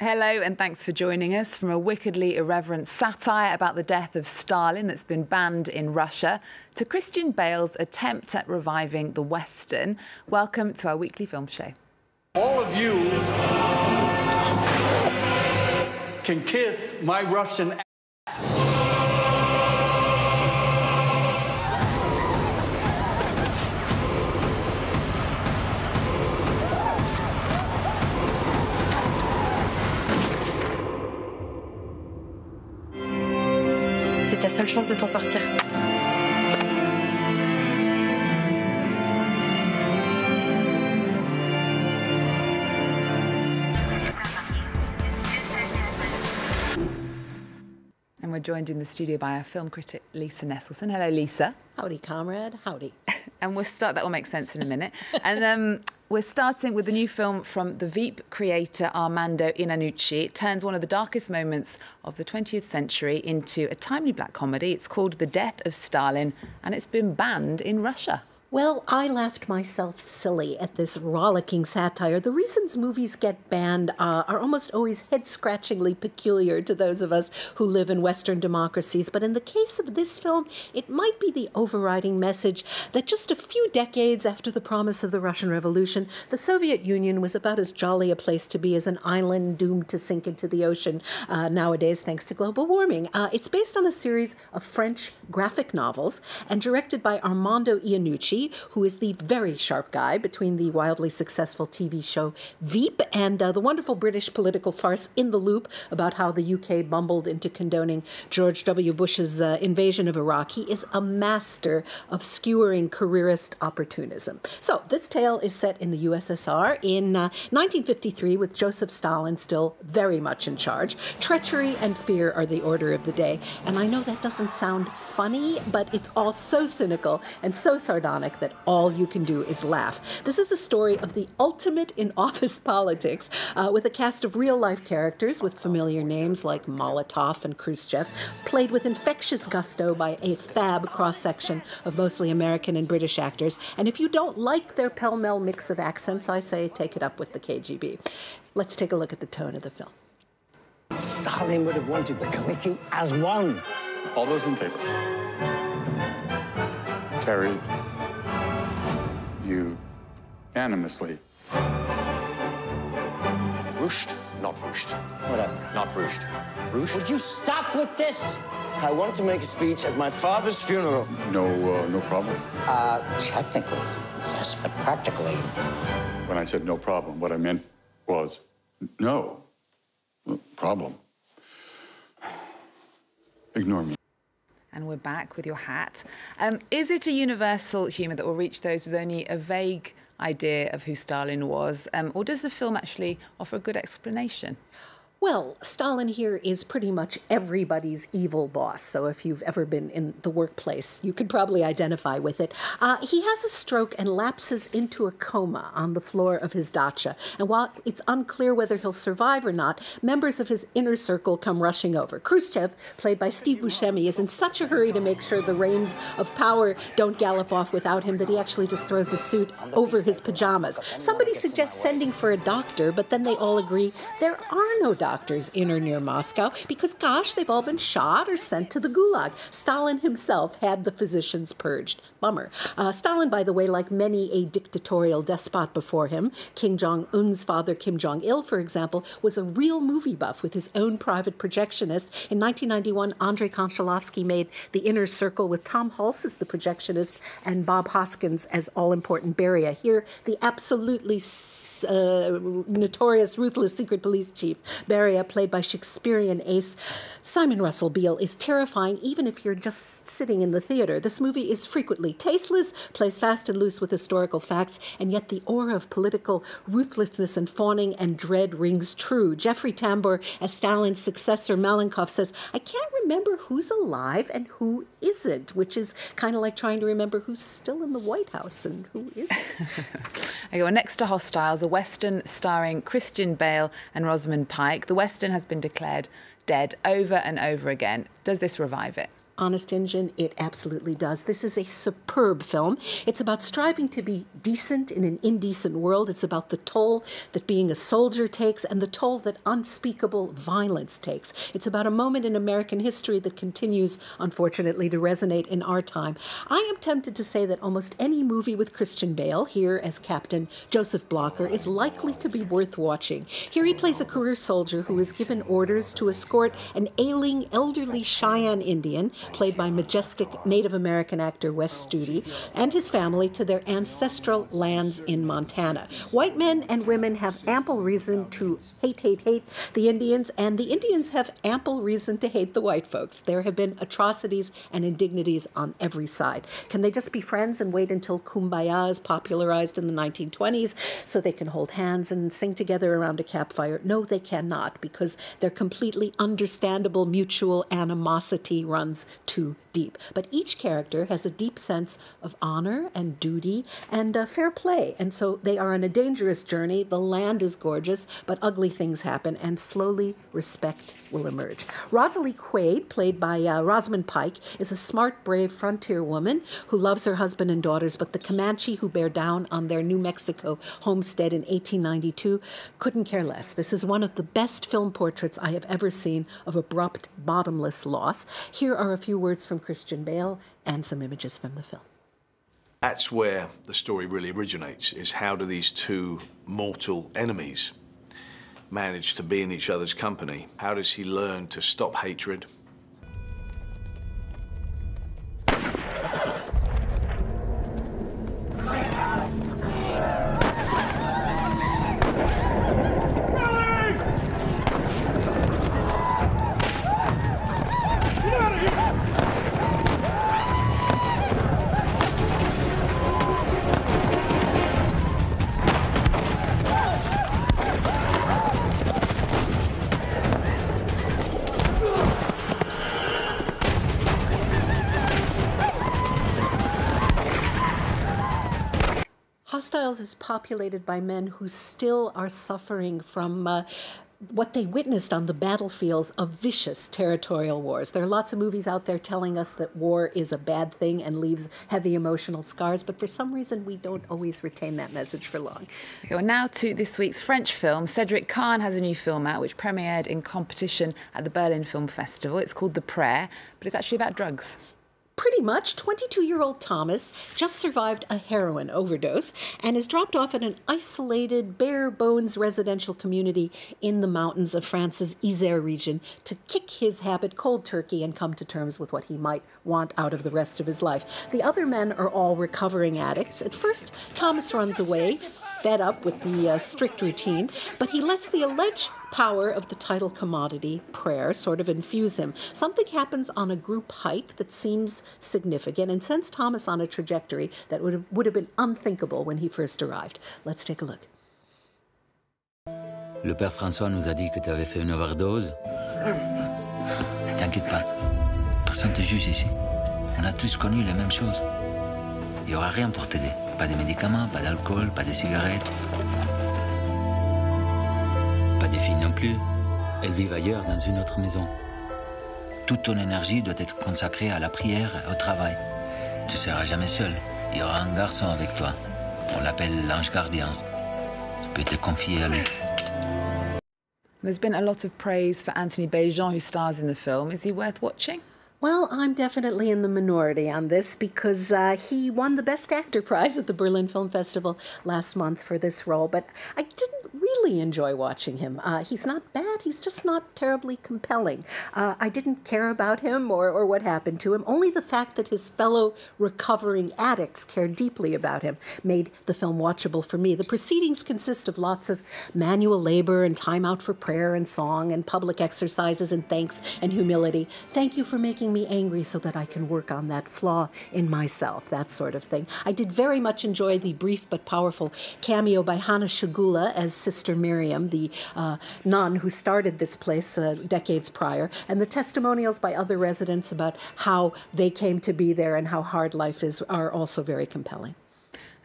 Hello and thanks for joining us. From a wickedly irreverent satire about the death of Stalin that's been banned in Russia to Christian Bale's attempt at reviving the Western, welcome to our weekly film show. All of you can kiss my Russian ass. C'est ta seule chance de t'en sortir. And we're joined in the studio by our film critic, Lisa Nesselson. Hello, Lisa. Howdy, comrade. Howdy. And that will make sense in a minute. And we're starting with the new film from the Veep creator Armando Iannucci. It turns one of the darkest moments of the 20th century into a timely black comedy. It's called The Death of Stalin, and it's been banned in Russia. Well, I laughed myself silly at this rollicking satire. The reasons movies get banned are almost always head-scratchingly peculiar to those of us who live in Western democracies. But in the case of this film, it might be the overriding message that just a few decades after the promise of the Russian Revolution, the Soviet Union was about as jolly a place to be as an island doomed to sink into the ocean nowadays, thanks to global warming. It's based on a series of French graphic novels and directed by Armando Iannucci, who is the very sharp guy between the wildly successful TV show Veep and the wonderful British political farce In the Loop about how the UK bumbled into condoning George W. Bush's invasion of Iraq. He is a master of skewering careerist opportunism. So this tale is set in the USSR in 1953 with Joseph Stalin still very much in charge. Treachery and fear are the order of the day. And I know that doesn't sound funny, but it's all so cynical and so sardonic that all you can do is laugh. This is a story of the ultimate in office politics with a cast of real-life characters with familiar names like Molotov and Khrushchev, played with infectious gusto by a fab cross-section of mostly American and British actors. And if you don't like their pell-mell mix of accents, I say take it up with the KGB. Let's take a look at the tone of the film. Stalin would have wanted the committee as one. All those in favor? Carried. Unanimously. Rushed, not rushed. Whatever. Not rushed. Rushed? Would you stop with this? I want to make a speech at my father's funeral. No problem. Technically, yes, but practically. When I said no problem, what I meant was no problem. Ignore me. And we're back with your hat. Is it a universal humour that will reach those with only a vague idea of who Stalin was, or does the film actually offer a good explanation? Well, Stalin here is pretty much everybody's evil boss, so if you've ever been in the workplace, you could probably identify with it. He has a stroke and lapses into a coma on the floor of his dacha, and while it's unclear whether he'll survive or not, members of his inner circle come rushing over. Khrushchev, played by Steve Buscemi, is in such a hurry to make sure the reins of power don't gallop off without him that he actually just throws the suit over his pajamas. Somebody suggests sending for a doctor, but then they all agree there are no doctors in or near Moscow because, gosh, they've all been shot or sent to the Gulag. Stalin himself had the physicians purged. Bummer. Stalin, by the way, like many a dictatorial despot before him, Kim Jong-un's father, Kim Jong-il, for example, was a real movie buff with his own private projectionist. In 1991, Andrei Konchalovsky made The Inner Circle with Tom Hulce as the projectionist and Bob Hoskins as all-important Beria. Here, the absolutely notorious, ruthless secret police chief, Beria, played by Shakespearean ace Simon Russell Beale, is terrifying even if you're just sitting in the theater. This movie is frequently tasteless, plays fast and loose with historical facts, and yet the aura of political ruthlessness and fawning and dread rings true. Jeffrey Tambor, as Stalin's successor, Malenkov, says, I can't remember who's alive and who isn't, which is kind of like trying to remember who's still in the White House and who isn't. Okay, well, next to Hostiles, a Western starring Christian Bale and Rosamund Pike. The Western has been declared dead over and over again. Does this revive it? Honest Injun, it absolutely does. This is a superb film. It's about striving to be decent in an indecent world. It's about the toll that being a soldier takes and the toll that unspeakable violence takes. It's about a moment in American history that continues, unfortunately, to resonate in our time. I am tempted to say that almost any movie with Christian Bale, here as Captain Joseph Blocker, is likely to be worth watching. Here he plays a career soldier who is given orders to escort an ailing, elderly Cheyenne Indian, played by majestic Native American actor Wes Studi, and his family to their ancestral lands in Montana. White men and women have ample reason to hate the Indians, and the Indians have ample reason to hate the white folks. There have been atrocities and indignities on every side. Can they just be friends and wait until Kumbaya is popularized in the 1920s so they can hold hands and sing together around a campfire? No, they cannot, because their completely understandable mutual animosity runs too deep. But each character has a deep sense of honor and duty and fair play. And so they are on a dangerous journey. The land is gorgeous, but ugly things happen, and slowly respect will emerge. Rosalie Quaid, played by Rosamund Pike, is a smart, brave frontier woman who loves her husband and daughters, but the Comanche who bear down on their New Mexico homestead in 1892 couldn't care less. This is one of the best film portraits I have ever seen of abrupt, bottomless loss. Here are a few words from Christian Bale and some images from the film. That's where the story really originates, is how do these two mortal enemies manage to be in each other's company? How does he learn to stop hatred? Hostiles is populated by men who still are suffering from what they witnessed on the battlefields of vicious territorial wars. There are lots of movies out there telling us that war is a bad thing and leaves heavy emotional scars, but for some reason we don't always retain that message for long. Okay, well, now to this week's French film. Cedric Kahn has a new film out which premiered in competition at the Berlin Film Festival. It's called The Prayer, but it's actually about drugs. Pretty much. 22-year-old Thomas just survived a heroin overdose and is dropped off at an isolated, bare-bones residential community in the mountains of France's Isère region to kick his habit cold turkey and come to terms with what he might want out of the rest of his life. The other men are all recovering addicts. At first, Thomas runs away, fed up with the strict routine, but he lets the alleged power of the title commodity, prayer, sort of infuse him. Something happens on a group hike that seems significant and sends Thomas on a trajectory that would have been unthinkable when he first arrived. Let's take a look. Le père François nous a dit que tu avais fait une overdose. T'inquiète pas, personne te juge ici. On a tous connu les mêmes choses. Il n'y aura rien pour t'aider. Pas de médicaments, pas d'alcool, pas de cigarettes. Pas de filles non plus. Elles vivent ailleurs, dans une autre maison. Toute ton énergie doit être consacrée à la prière et au travail. Tu ne seras jamais seul. Il y aura un garçon avec toi. On l'appelle l'ange gardien. Tu peux te confier à lui. There's been a lot of praise for Anthony Béjean, who stars in the film. Is he worth watching? Well, I'm definitely in the minority on this because he won the Best Actor prize at the Berlin Film Festival last month for this role, but I didn't really enjoy watching him. He's not bad, he's just not terribly compelling. I didn't care about him or what happened to him. Only the fact that his fellow recovering addicts cared deeply about him made the film watchable for me. The proceedings consist of lots of manual labor and time out for prayer and song and public exercises and thanks and humility. Thank you for making me angry so that I can work on that flaw in myself, that sort of thing. I did very much enjoy the brief but powerful cameo by Hannah Shugula as Sister Miriam, the nun who started this place decades prior, and the testimonials by other residents about how they came to be there and how hard life is are also very compelling.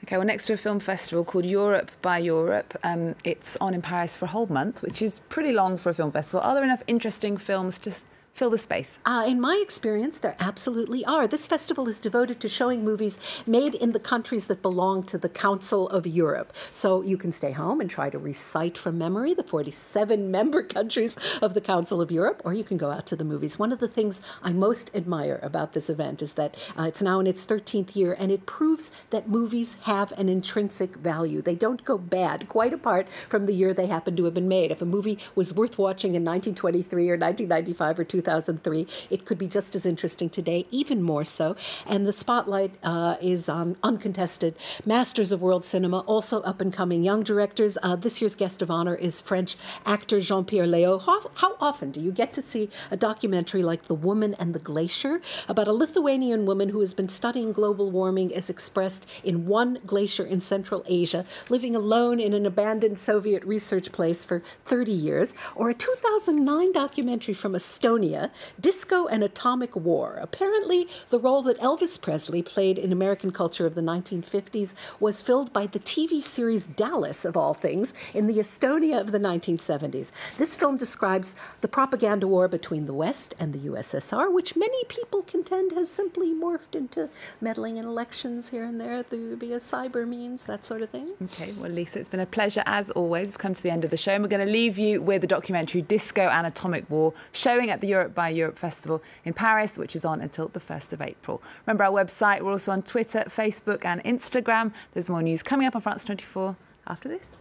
Okay, well, next to a film festival called Europe by Europe. It's on in Paris for a whole month, which is pretty long for a film festival. Are there enough interesting films to fill the space? In my experience, there absolutely are. This festival is devoted to showing movies made in the countries that belong to the Council of Europe. So you can stay home and try to recite from memory the 47 member countries of the Council of Europe, or you can go out to the movies. One of the things I most admire about this event is that it's now in its 13th year, and it proves that movies have an intrinsic value. They don't go bad, quite apart from the year they happen to have been made. If a movie was worth watching in 1923 or 1995 or 2003, it could be just as interesting today, even more so. And the spotlight is on uncontested masters of world cinema, also up-and-coming young directors. This year's guest of honor is French actor Jean-Pierre Léaud. How often do you get to see a documentary like The Woman and the Glacier, about a Lithuanian woman who has been studying global warming as expressed in one glacier in Central Asia, living alone in an abandoned Soviet research place for 30 years, or a 2009 documentary from Estonia, Disco and Atomic War. Apparently, the role that Elvis Presley played in American culture of the 1950s was filled by the TV series Dallas, of all things, in the Estonia of the 1970s. This film describes the propaganda war between the West and the USSR, which many people contend has simply morphed into meddling in elections here and there via cyber means, that sort of thing. Okay, well, Lisa, it's been a pleasure as always. We've come to the end of the show, and we're going to leave you with the documentary Disco and Atomic War, showing at the Europe by Europe Festival in Paris, which is on until the 1st of April. Remember our website. We're also on Twitter, Facebook and Instagram. There's more news coming up on France 24 after this.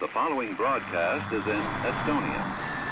The following broadcast is in Estonia.